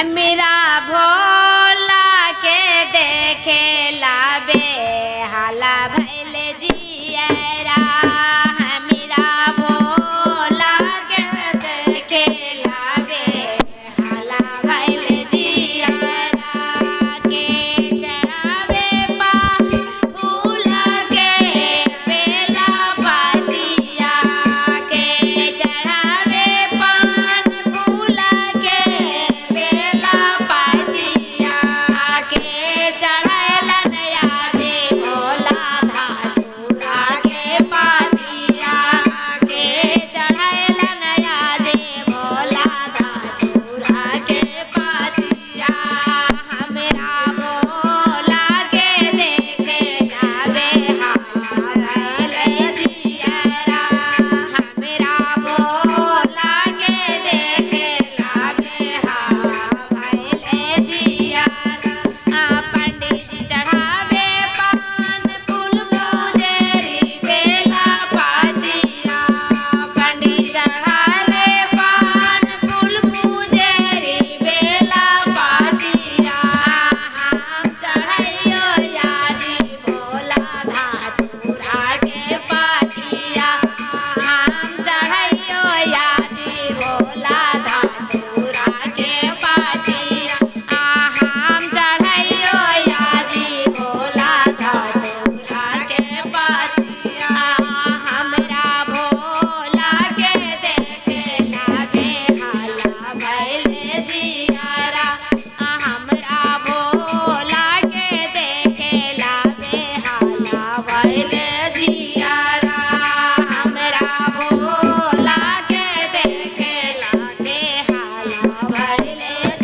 मेरा भोला के देखे लाबे हाला भैले जियरा। मेरा भोला के देखे लाबे हाला भैले जियरा। के चढ़ावे पा फूल के बेला पातिया। के चढ़ावे पान फूल के बेला पातिया। के चढ़ैलन यादे भोला धातुरा के पातिया। के चढ़ैलन यादे भोला धातुरा के पातिया। हमरा भोला के देखे लाबे हाले जियरा। हमरा भोला के देखे लाबे हाले जियरा। पंडित जी चढ़ावे पान फूल पूजेरी बेला पातिया। पंडित चढ़ावे पान फूल पूजेरी बेला पातिया। हम चढ़ैयो याजी भोला धातुरा के पातिया। हम चढ़ैयो याजी भोला धातुरा के पातिया। हम चढ़ैयो याजी भोला धातुरा के पातिया। हमरा भोला के देखे लाबे हाला भैले जियरा। हमरा भोला के देखे लाबे हाला भैले जियरा। हमरा भोला के देखे लाबे हाला भैले